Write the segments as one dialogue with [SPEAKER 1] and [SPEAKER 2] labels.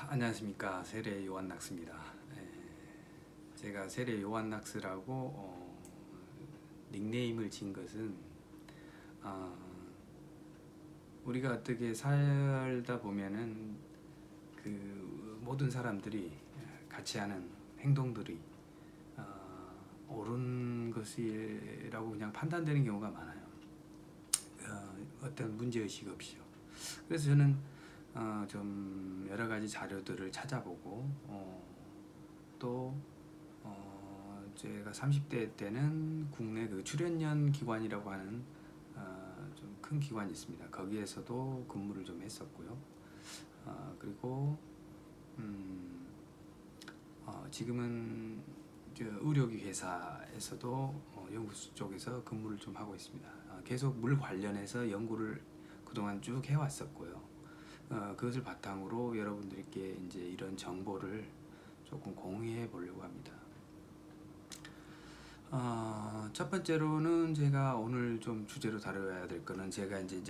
[SPEAKER 1] 안녕하십니까. 세례 요한낙스입니다. 제가 세례 요한낙스라고 닉네임을 진 것은 어, 우리가 어떻게 살다 보면은 그 모든 사람들이 같이 하는 행동들이 옳은 것이라고 그냥 판단되는 경우가 많아요. 어떤 문제의식 없이요. 그래서 저는 좀 여러 가지 자료들을 찾아보고 또 제가 30대 때는 국내 그 출연연 기관이라고 하는 좀 큰 기관이 있습니다. 거기에서도 근무를 좀 했었고요. 그리고 지금은 의료기 회사에서도 연구소 쪽에서 근무를 좀 하고 있습니다. 계속 물 관련해서 연구를 그동안 쭉 해왔었고요. 그것을 바탕으로 여러분들께 이제 이런 정보를 조금 공유해 보려고 합니다. 첫 번째로는 제가 오늘 좀 주제로 다뤄야 될 거는 제가 이제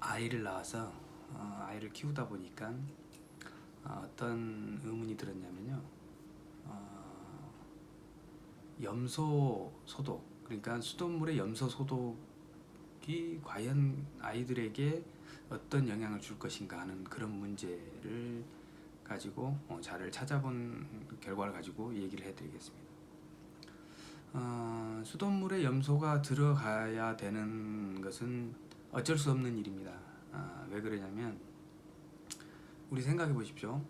[SPEAKER 1] 아이를 낳아서 아이를 키우다 보니까 어떤 의문이 들었냐면요. 염소 소독, 그러니까 수돗물의 염소 소독이 과연 아이들에게 어떤 영향을 줄 것인가 하는 그런 문제를 가지고 자료를 찾아본 결과를 가지고 얘기를 해드리겠습니다. 수돗물에 염소가 들어가야 되는 것은 어쩔 수 없는 일입니다. 왜 그러냐면 우리 생각해 보십시오.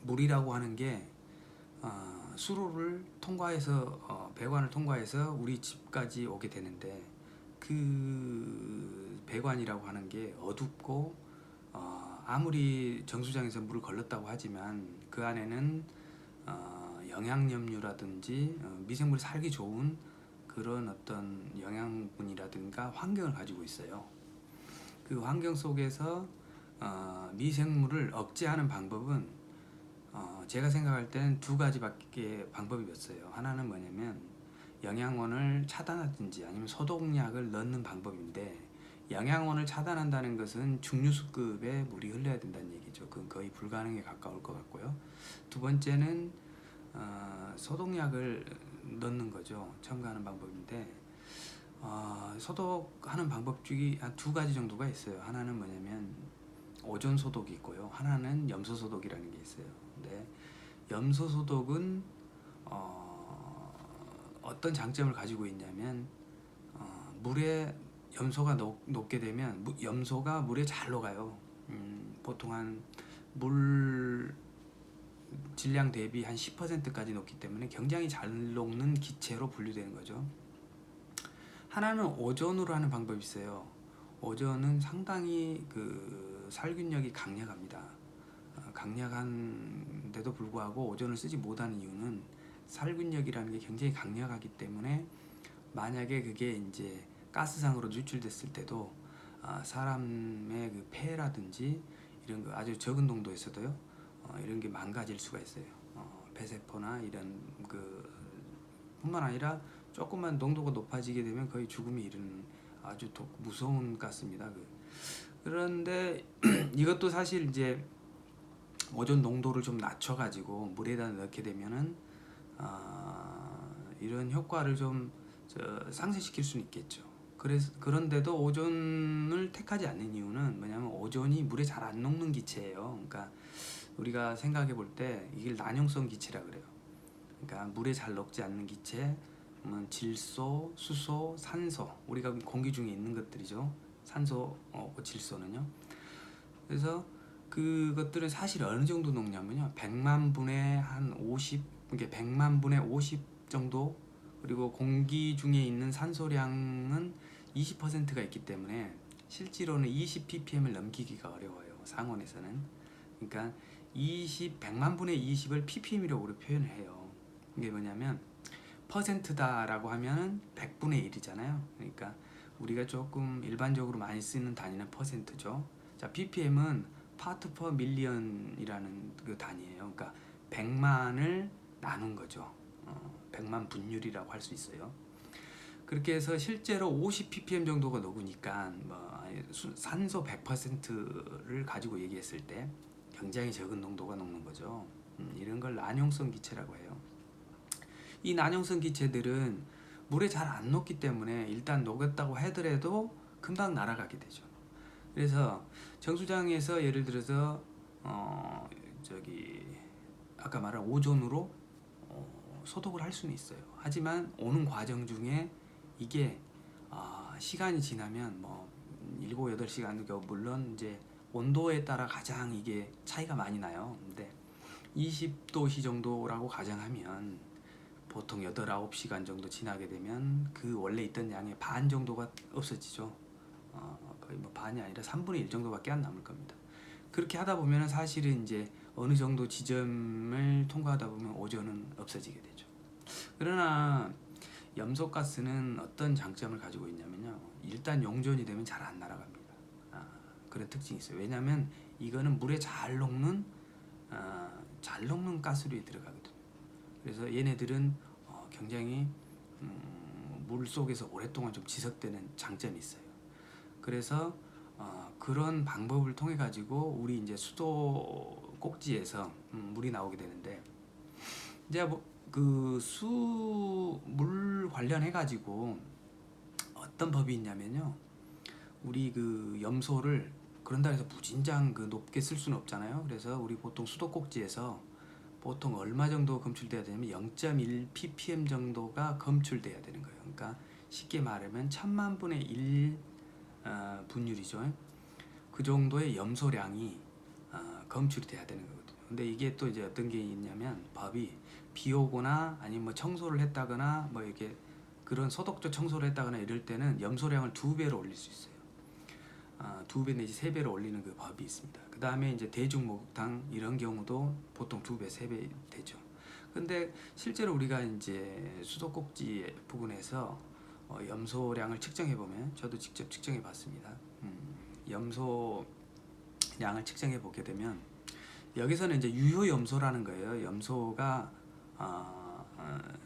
[SPEAKER 1] 물이라고 하는 게 수로를 통과해서 배관을 통과해서 우리 집까지 오게 되는데 그 배관이라고 하는 게 어둡고 아무리 정수장에서 물을 걸렀다고 하지만 그 안에는 영양염류라든지 미생물이 살기 좋은 그런 어떤 영양분이라든가 환경을 가지고 있어요. 그 환경 속에서 미생물을 억제하는 방법은 제가 생각할 때는 두 가지밖에 방법이 없어요. 하나는 뭐냐면 영양원을 차단하든지 아니면 소독약을 넣는 방법인데, 영양원을 차단한다는 것은 중류수급의 물이 흘러야 된다는 얘기죠. 그건 거의 불가능에 가까울 것 같고요. 두 번째는 소독약을 넣는 거죠. 첨가하는 방법인데 소독하는 방법 중에 한 두 가지 정도가 있어요. 하나는 뭐냐면 오존 소독이 있고요. 하나는 염소 소독이라는 게 있어요. 근데 염소 소독은 어떤 장점을 가지고 있냐면 물에 염소가 녹게 되면 염소가 물에 잘 녹아요. 보통 한 물 질량 대비 한 10%까지 녹기 때문에 굉장히 잘 녹는 기체로 분류되는 거죠. 하나는 오존으로 하는 방법이 있어요. 오존은 상당히 그 살균력이 강력합니다. 강력한데도 불구하고 오존을 쓰지 못하는 이유는 살균력이라는 게 굉장히 강력하기 때문에 만약에 그게 이제 가스상으로 유출됐을 때도 사람의 그 폐라든지 이런 거 아주 적은 농도에서도요 이런 게 망가질 수가 있어요. 폐세포나 이런 그 뿐만 아니라 조금만 농도가 높아지게 되면 거의 죽음이 이르는 아주 무서운 가스입니다. 그런데 이것도 사실 이제 오존 농도를 좀 낮춰가지고 물에다 넣게 되면은 이런 효과를 좀 상쇄시킬 수는 있겠죠. 그런데도 오존을 택하지 않는 이유는 뭐냐면 오존이 물에 잘 안 녹는 기체예요. 그러니까 우리가 생각해 볼 때 이게 난용성 기체라 그래요. 그러니까 물에 잘 녹지 않는 기체, 질소, 수소, 산소, 우리가 공기 중에 있는 것들이죠. 산소, 질소는요. 그래서 그것들은 사실 어느 정도 녹냐면요, 100만 분의 한 50, 그러니까 100만 분의 50 정도, 그리고 공기 중에 있는 산소량은 20%가 있기 때문에 실제로는 20ppm을 넘기기가 어려워요, 상온에서는. 그러니까 100만 분의 20을 ppm이라고 표현을 해요. 이게 뭐냐면 퍼센트다라고 하면 100분의 1이잖아요. 그러니까 우리가 조금 일반적으로 많이 쓰는 단위는 퍼센트죠. 자, ppm은 파트 퍼 밀리언이라는 그 단위예요. 그러니까 100만을 나눈 거죠. 100만 분율이라고 할 수 있어요. 그렇게 해서 실제로 50ppm 정도가 녹으니까 산소 100%를 가지고 얘기했을 때 굉장히 적은 농도가 녹는 거죠. 이런 걸 난용성 기체라고 해요. 이 난용성 기체들은 물에 잘 안 녹기 때문에 일단 녹였다고 하더라도 금방 날아가게 되죠. 그래서 정수장에서 예를 들어서 저기 아까 말한 오존으로 소독을 할 수는 있어요. 하지만 오는 과정 중에 이게 시간이 지나면 뭐 7, 8시간, 물론 이제 온도에 따라 가장 이게 차이가 많이 나요. 근데 20도씨 정도라고 가정하면 보통 8, 9시간 정도 지나게 되면 그 원래 있던 양의 반 정도가 없어지죠. 거의 뭐 반이 아니라 3분의 1 정도밖에 안 남을 겁니다. 그렇게 하다 보면 사실은 이제 어느 정도 지점을 통과하다 보면 오존은 없어지게 되죠. 그러나 염소가스는 어떤 장점을 가지고 있냐면요. 일단 용존이 되면 잘 안 날아갑니다. 그런 특징이 있어요. 왜냐하면 이거는 물에 잘 녹는 가스류에 들어가거든요. 그래서 얘네들은 굉장히 물 속에서 오랫동안 좀 지속되는 장점이 있어요. 그래서 그런 방법을 통해 가지고 우리 이제 수도 꼭지에서 물이 나오게 되는데, 이제 뭐 그 수물 관련해 가지고 어떤 법이 있냐면요. 우리 그 염소를 그런다 해서 무진장 높게 쓸 수는 없잖아요. 그래서 우리 보통 수도 꼭지에서 보통 얼마 정도 검출돼야 되냐면 0.1 ppm 정도가 검출돼야 되는 거예요. 그러니까 쉽게 말하면 1000만 분의 1 분율이죠. 그 정도의 염소량이 검출이 돼야 되는 거거든요. 근데 이게 또 이제 어떤 게 있냐면 법이 비 오거나 아니면 뭐 청소를 했다거나 뭐 이렇게 그런 소독조 청소를 했다거나 이럴 때는 염소량을 2배로 올릴 수 있어요. 2배 내지 3배로 올리는 그 법이 있습니다. 그 다음에 이제 대중 목욕탕 이런 경우도 보통 2배, 3배 되죠. 근데 실제로 우리가 이제 수도꼭지 부근에서 염소량을 측정해 보면, 저도 직접 측정해 봤습니다. 염소량을 측정해 보게 되면 여기서는 이제 유효 염소라는 거예요. 염소가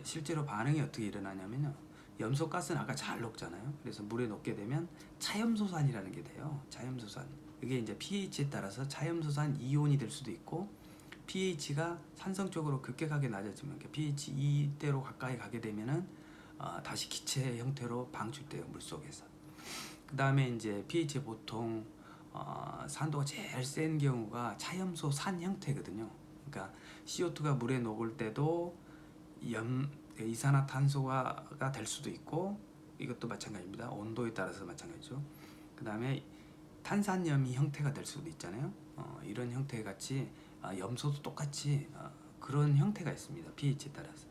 [SPEAKER 1] 실제로 반응이 어떻게 일어나냐면요. 염소가스는 아까 잘 녹잖아요. 그래서 물에 녹게 되면 차염소산이라는 게 돼요. 차염소산. 이게 이제 pH에 따라서 차염소산 이온이 될 수도 있고, pH가 산성적으로 급격하게 낮아지면 pH 2대로 가까이 가게 되면은 다시 기체 형태로 방출돼요, 물 속에서. 그 다음에 이제 pH 보통 산도가 제일 센 경우가 차염소산 형태거든요. 그러니까 CO2가 물에 녹을 때도 이산화탄소가 될 수도 있고, 이것도 마찬가지입니다. 온도에 따라서 마찬가지죠. 그 다음에 탄산염이 형태가 될 수도 있잖아요. 이런 형태 같이 염소도 똑같이 그런 형태가 있습니다. pH에 따라서.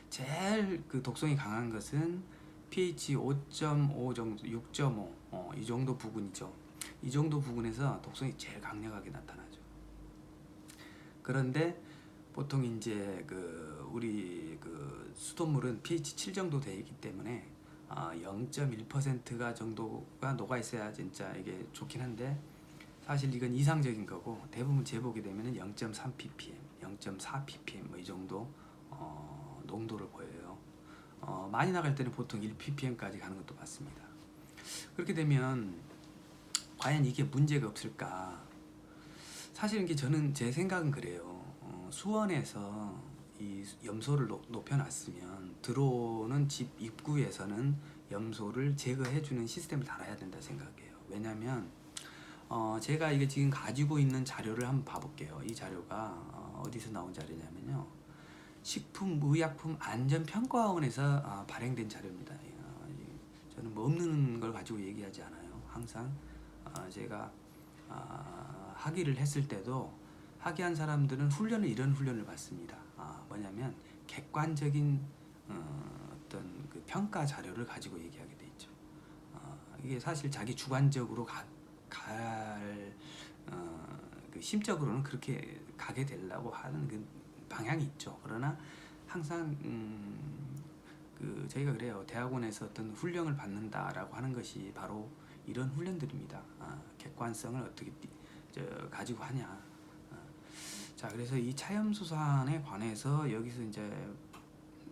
[SPEAKER 1] 제일 그 독성이 강한 것은 pH 5.5 정도, 6.5 이 정도 부근이죠. 이 정도 부근에서 독성이 제일 강력하게 나타나죠. 그런데 보통 이제 우리 수돗물은 pH 7 정도 되기 때문에 0.1%가 정도가 녹아 있어야 진짜 이게 좋긴 한데, 사실 이건 이상적인 거고 대부분 재보게 되면은 0.3 ppm, 0.4 ppm 뭐 이 정도 농도를 보여요. 많이 나갈 때는 보통 1 ppm까지 가는 것도 봤습니다. 그렇게 되면 과연 이게 문제가 없을까? 사실 이게 저는 제 생각은 그래요. 수원에서 이 염소를 높여놨으면 들어오는 집 입구에서는 염소를 제거해주는 시스템을 달아야 된다 생각해요. 왜냐하면 제가 이게 지금 가지고 있는 자료를 한번 봐볼게요. 이 자료가 어디서 나온 자료냐면요. 식품의약품안전평가원에서 발행된 자료입니다. 저는 뭐 없는 걸 가지고 얘기하지 않아요. 항상 제가 학위를 했을 때도 학위한 사람들은 이런 훈련을 받습니다. 뭐냐면 객관적인 어떤 그 평가 자료를 가지고 얘기하게 돼 있죠. 이게 사실 자기 주관적으로 그 심적으로는 그렇게 가게 되려고 하는 그 방향이 있죠. 그러나 항상 저희가 그래요. 대학원에서 어떤 훈련을 받는다라고 하는 것이 바로 이런 훈련들입니다. 객관성을 어떻게 가지고 하냐. 자, 그래서 이 차염소산에 관해서 여기서 이제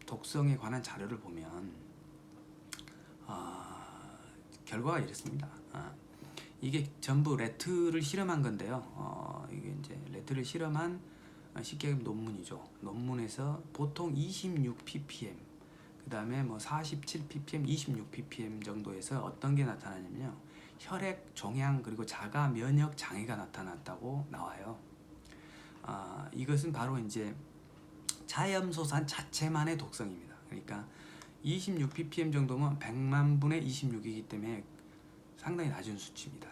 [SPEAKER 1] 독성에 관한 자료를 보면 결과가 이렇습니다. 이게 전부 레트를 실험한 건데요. 이게 이제 레드를 실험한 쉽게 얘기하면 논문이죠. 논문에서 보통 26 ppm, 그 다음에 뭐 47 ppm, 26 ppm 정도에서 어떤 게 나타나냐면요, 혈액 종양 그리고 자가 면역 장애가 나타났다고 나와요. 이것은 바로 이제 차염소산 자체만의 독성입니다. 그러니까 26 ppm 정도면 100만 분의 26이기 때문에 상당히 낮은 수치입니다.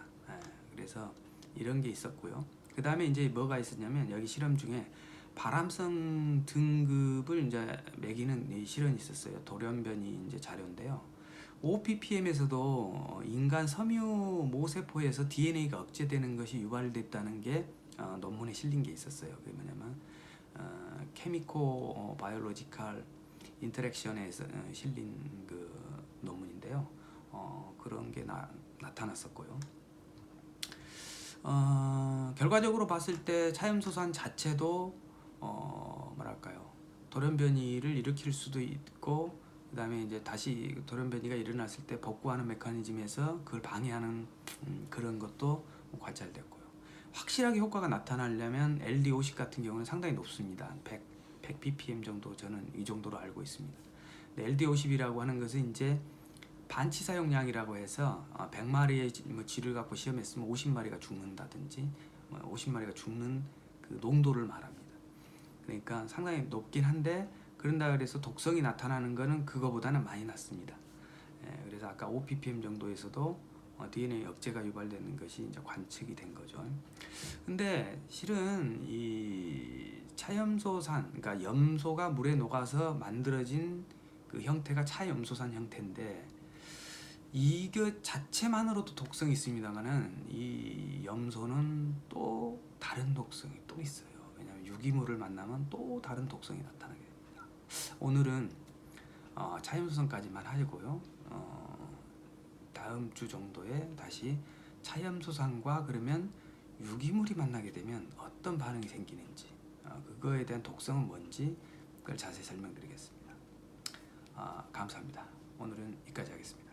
[SPEAKER 1] 그래서 이런 게 있었고요. 그 다음에 이제 뭐가 있었냐면, 여기 실험 중에 발암성 등급을 이제 매기는 이 실험이 있었어요. 돌연변이 이제 자료인데요. 5 ppm에서도 인간 섬유 모세포에서 DNA가 억제되는 것이 유발됐다는 게 논문에 실린 게 있었어요. 그게 뭐냐면 케미코 바이올로지컬 인터랙션에서 실린 그 논문인데요. 그런 게 나타났었고요. 결과적으로 봤을 때 차염소산 자체도 뭐랄까요, 돌연변이를 일으킬 수도 있고, 그 다음에 이제 다시 돌연변이가 일어났을 때 복구하는 메커니즘에서 그걸 방해하는 그런 것도 관찰됐고요. 확실하게 효과가 나타나려면 LD50 같은 경우는 상당히 높습니다. 100 ppm 정도, 저는 이 정도로 알고 있습니다. LD50이라고 하는 것은 이제 반치 사용량이라고 해서 100마리의 쥐를 갖고 시험했으면 50마리가 죽는다든지 50마리가 죽는 그 농도를 말합니다. 그러니까 상당히 높긴 한데, 그런다 그래서 독성이 나타나는 거는 그거보다는 많이 낮습니다. 그래서 아까 5 ppm 정도에서도 DNA 억제가 유발되는 것이 이제 관측이 된 거죠. 근데 실은 이 차염소산, 그러니까 염소가 물에 녹아서 만들어진 그 형태가 차염소산 형태인데, 이거 자체만으로도 독성이 있습니다만은 이 염소는 또 다른 독성이 또 있어요. 왜냐하면 유기물을 만나면 또 다른 독성이 나타나게 됩니다. 오늘은 차염소산까지만 하고요. 다음 주 정도에 다시 차염소산과 그러면 유기물이 만나게 되면 어떤 반응이 생기는지, 그거에 대한 독성은 뭔지 그걸 자세히 설명드리겠습니다. 감사합니다. 오늘은 여기까지 하겠습니다.